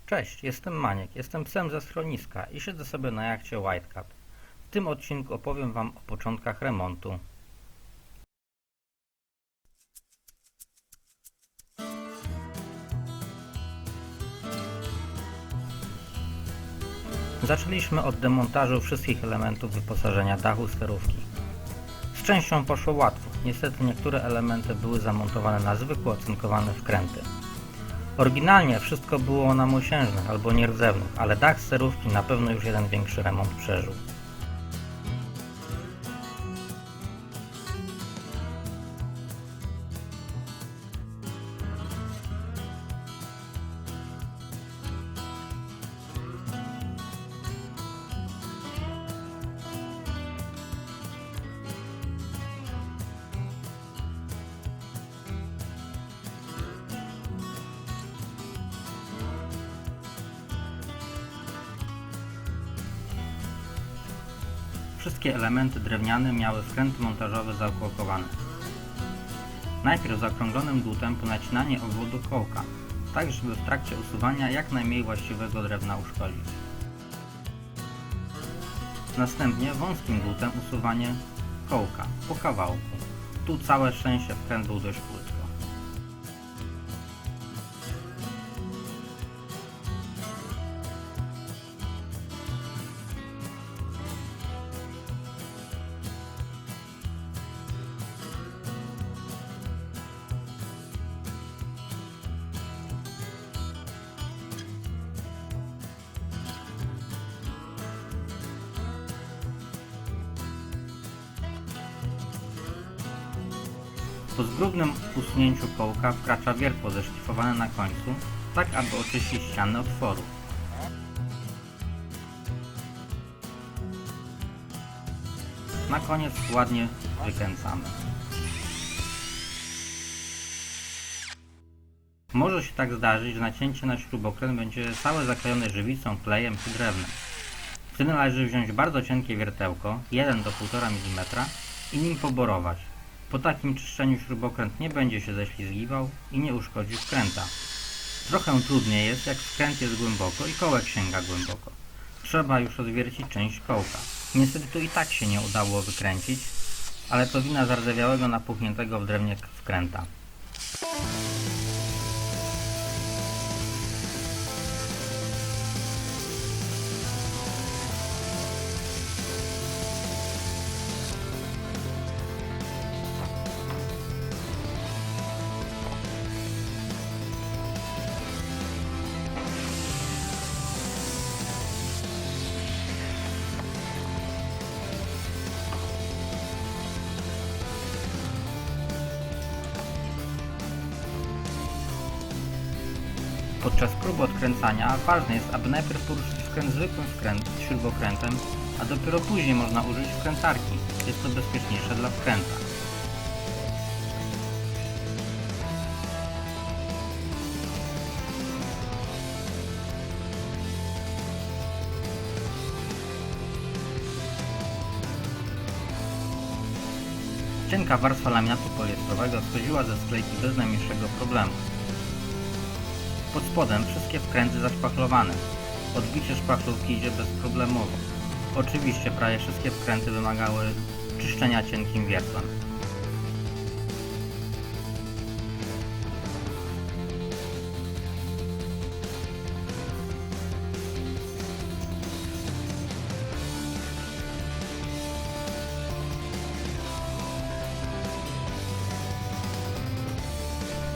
Cześć, jestem Maniek, jestem psem ze schroniska i siedzę sobie na jachcie Whitecat. W tym odcinku opowiem Wam o początkach remontu. Zaczęliśmy od demontażu wszystkich elementów wyposażenia dachu sterówki. Z częścią poszło łatwo, niestety niektóre elementy były zamontowane na zwykłe ocynkowane wkręty. Oryginalnie wszystko było na mosiężnych albo nierdzewnych, ale dach sterówki na pewno już jeden większy remont przeżył. Wszystkie elementy drewniane miały wkręty montażowe zaokołowane. Najpierw zaokrąglonym dłutem po nacinanie obwodu kołka, tak żeby w trakcie usuwania jak najmniej właściwego drewna uszkodzić. Następnie wąskim dłutem usuwanie kołka po kawałku. Tu całe szczęście wkręt był dość płytko. Po zgrubnym usunięciu kołka wkracza wiertło zeszlifowane na końcu, tak aby oczyścić ściany otworu. Na koniec ładnie wykręcamy. Może się tak zdarzyć, że nacięcie na śrubokręt będzie całe zaklejone żywicą, klejem czy drewnem. Wtedy należy wziąć bardzo cienkie wiertełko, 1 do 1,5 mm i nim poborować. Po takim czyszczeniu śrubokręt nie będzie się ześlizgiwał i nie uszkodzi wkręta. Trochę trudniej jest, jak wkręt jest głęboko i kołek sięga głęboko. Trzeba już odwiercić część kołka. Niestety tu i tak się nie udało wykręcić, ale to wina zardzewiałego, napuchniętego w drewnie wkręta. Podczas próby odkręcania ważne jest, aby najpierw poruszyć wkręt zwykłym śrubokrętem, a dopiero później można użyć wkrętarki. Jest to bezpieczniejsze dla wkręta. Cienka warstwa laminatu poliestrowego schodziła ze sklejki bez najmniejszego problemu. Pod spodem wszystkie wkręty zaszpachlowane. Odbicie szpachlówki idzie bezproblemowo. Oczywiście prawie wszystkie wkręty wymagały czyszczenia cienkim wiertłem.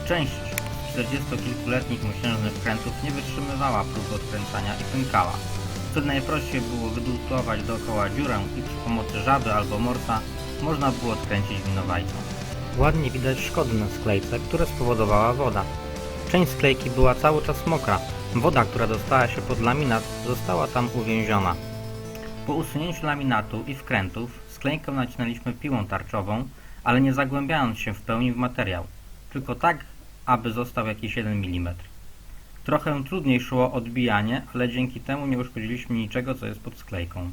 Część 40-kilkuletnich mosiężnych wkrętów nie wytrzymywała próby odkręcania i pękała. Wtedy najprościej było wydłutować dookoła dziurę i przy pomocy żaby albo morsa można było odkręcić winowajcą. Ładnie widać szkody na sklejce, które spowodowała woda. Część sklejki była cały czas mokra. Woda, która dostała się pod laminat, została tam uwięziona. Po usunięciu laminatu i wkrętów sklejkę nacinaliśmy piłą tarczową, ale nie zagłębiając się w pełni w materiał, tylko tak, aby został jakiś 1 mm. Trochę trudniej szło odbijanie, ale dzięki temu nie uszkodziliśmy niczego, co jest pod sklejką.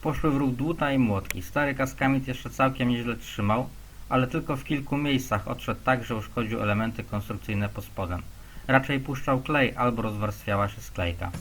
Poszły w ruch dłuta i młotki. Stary kaskamit jeszcze całkiem nieźle trzymał, ale tylko w kilku miejscach odszedł tak, że uszkodził elementy konstrukcyjne pod spodem. raczej puszczał klej albo rozwarstwiała się sklejka.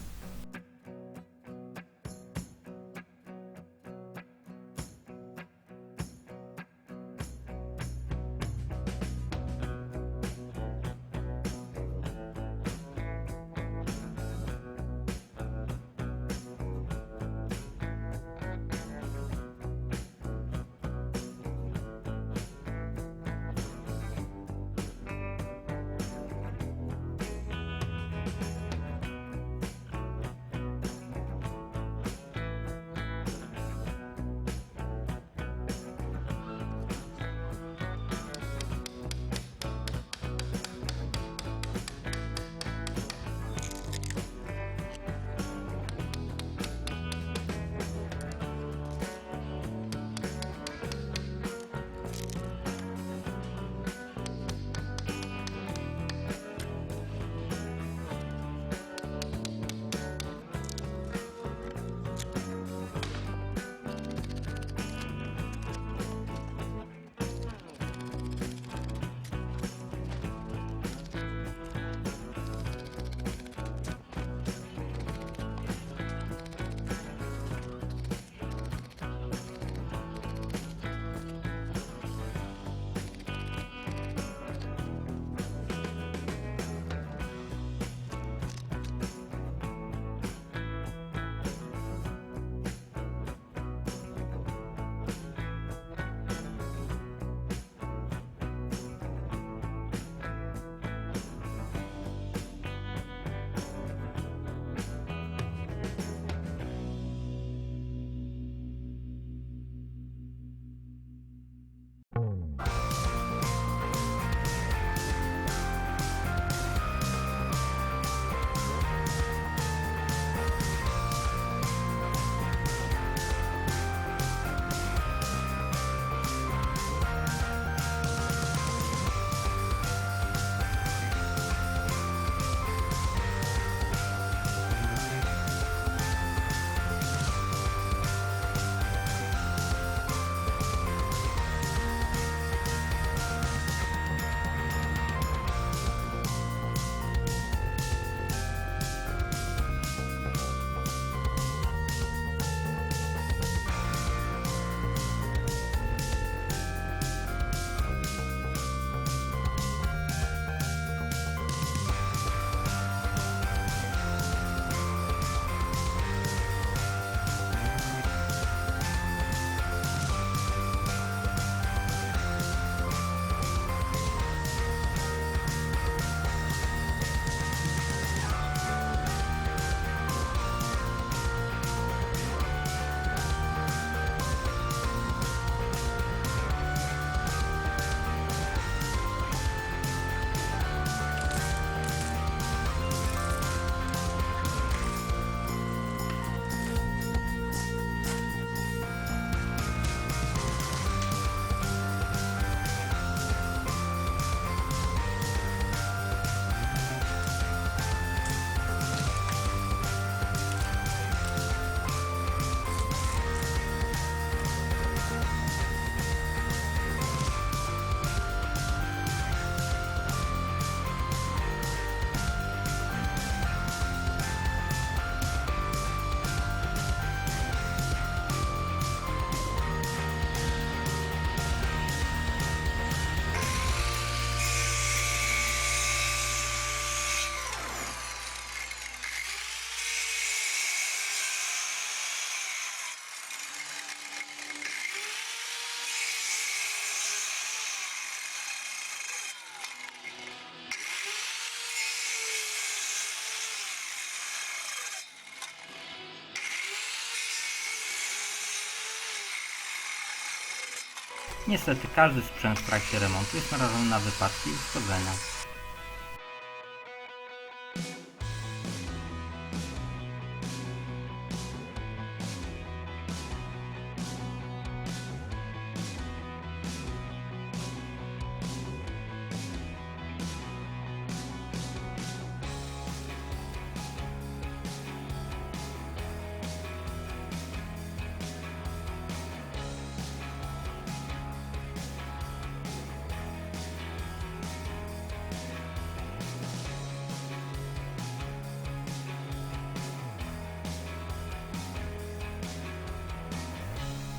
Niestety każdy sprzęt w trakcie remontu jest narażony na wypadki i uszkodzenia.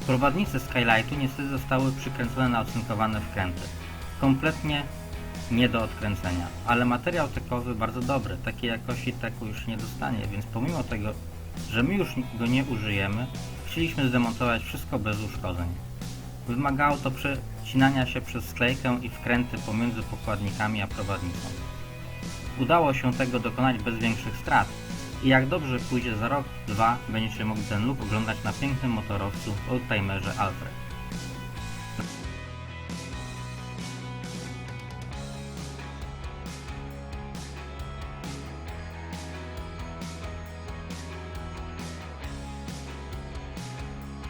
Prowadnice Skylightu niestety zostały przykręcone na ocynkowane wkręty. Kompletnie nie do odkręcenia, ale materiał tekowy bardzo dobry, takiej jakości teku już nie dostanie, więc pomimo tego, że my już go nie użyjemy, chcieliśmy zdemontować wszystko bez uszkodzeń. Wymagało to przecinania się przez sklejkę i wkręty pomiędzy pokładnikami a prowadnicą. Udało się tego dokonać bez większych strat i jak dobrze pójdzie za rok, dwa, będziecie mogli ten look oglądać na pięknym motorowcu oldtimerze Alfred.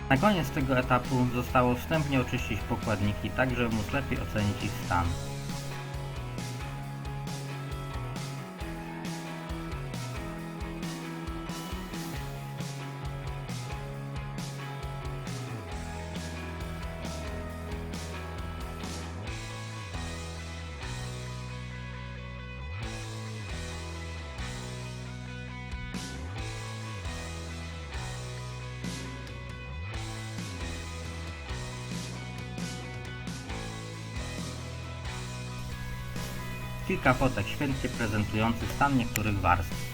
Na koniec tego etapu zostało wstępnie oczyścić pokładniki, tak żeby móc lepiej ocenić ich stan. Kilka fotek świetnie prezentujących stan niektórych warstw.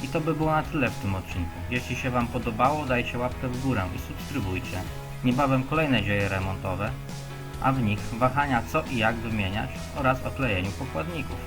I to by było na tyle w tym odcinku. Jeśli się Wam podobało, dajcie łapkę w górę i subskrybujcie. Niebawem kolejne dzieje remontowe, a w nich wahania co i jak wymieniać oraz o klejeniu pokładników.